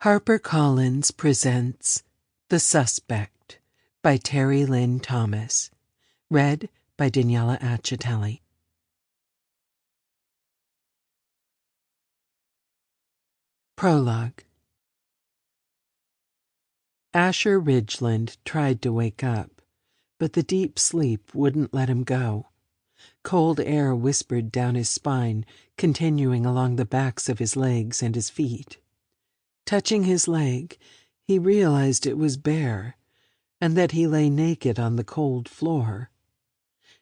HarperCollins presents The Suspect by Terry Lynn Thomas. Read by Daniela Acitelli. Prologue. Asher Ridgeland tried to wake up, but the deep sleep wouldn't let him go. Cold air whispered down his spine, continuing along the backs of his legs and his feet. Touching his leg, he realized it was bare, and that he lay naked on the cold floor.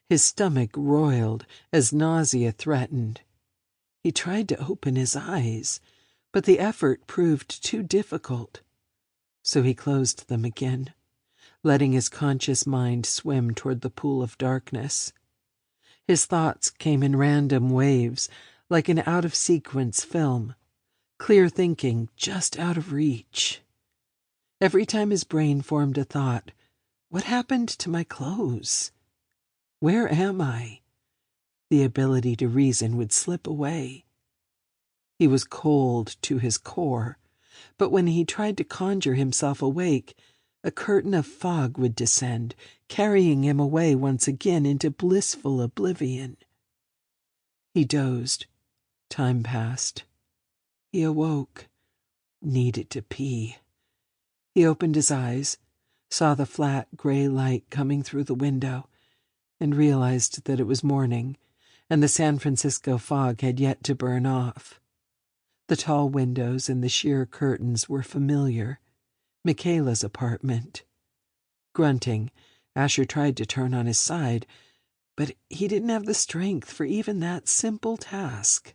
His stomach roiled as nausea threatened. He tried to open his eyes, but the effort proved too difficult. So he closed them again, letting his conscious mind swim toward the pool of darkness. His thoughts came in random waves, like an out-of-sequence film. Clear thinking just out of reach. Every time his brain formed a thought, what happened to my clothes? Where am I? The ability to reason would slip away. He was cold to his core, but when he tried to conjure himself awake, a curtain of fog would descend, carrying him away once again into blissful oblivion. He dozed. Time passed. He awoke, needed to pee. He opened his eyes, saw the flat gray light coming through the window, and realized that it was morning, and the San Francisco fog had yet to burn off. The tall windows and the sheer curtains were familiar. Michaela's apartment. Grunting, Asher tried to turn on his side, but he didn't have the strength for even that simple task.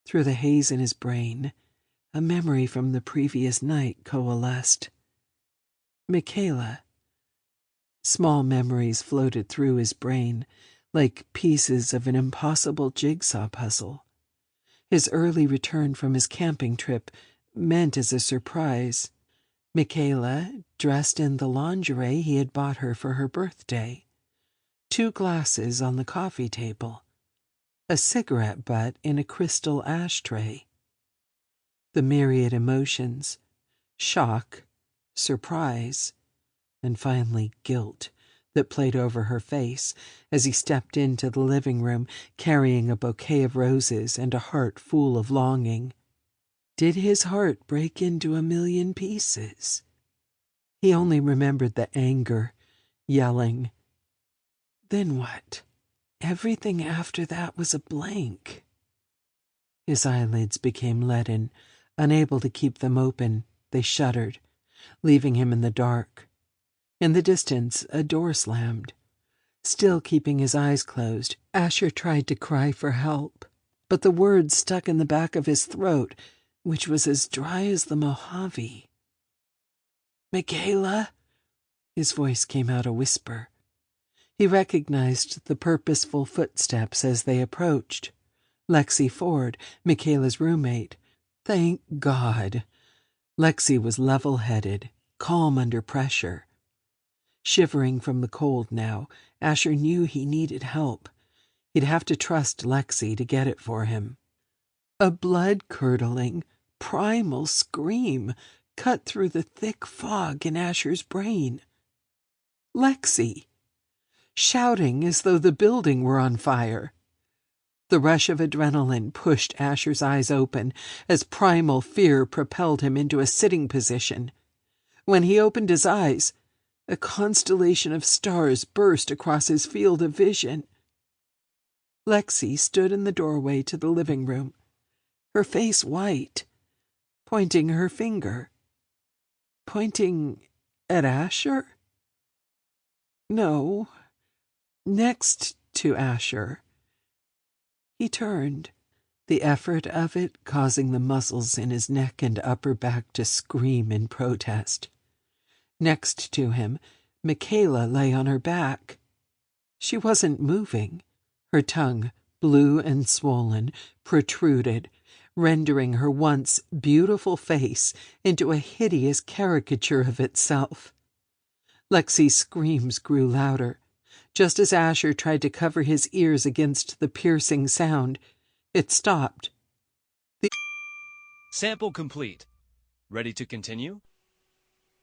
Through the haze in his brain, a memory from the previous night coalesced. Michaela. Small memories floated through his brain, like pieces of an impossible jigsaw puzzle. His early return from his camping trip meant as a surprise. Michaela, dressed in the lingerie he had bought her for her birthday. 2 glasses on the coffee table. A cigarette butt in a crystal ashtray. The myriad emotions, shock, surprise, and finally guilt, that played over her face as he stepped into the living room carrying a bouquet of roses and a heart full of longing. Did his heart break into a million pieces? He only remembered the anger, yelling. Then what? Everything after that was a blank. His eyelids became leaden. Unable to keep them open, they shuddered, leaving him in the dark. In the distance, a door slammed. Still keeping his eyes closed, Asher tried to cry for help, but the words stuck in the back of his throat, which was as dry as the Mojave. Michaela? His voice came out a whisper. He recognized the purposeful footsteps as they approached. Lexi Ford, Michaela's roommate. Thank God. Lexi was level-headed, calm under pressure. Shivering from the cold now, Asher knew he needed help. He'd have to trust Lexi to get it for him. A blood-curdling, primal scream cut through the thick fog in Asher's brain. Lexi! Shouting as though the building were on fire. The rush of adrenaline pushed Asher's eyes open as primal fear propelled him into a sitting position. When he opened his eyes, a constellation of stars burst across his field of vision. Lexi stood in the doorway to the living room, her face white, pointing her finger. Pointing at Asher? No. Next to Asher. He turned, the effort of it causing the muscles in his neck and upper back to scream in protest. Next to him, Michaela lay on her back. She wasn't moving. Her tongue, blue and swollen, protruded, rendering her once beautiful face into a hideous caricature of itself. Lexi's screams grew louder. Just as Asher tried to cover his ears against the piercing sound, it stopped. Sample complete. Ready to continue?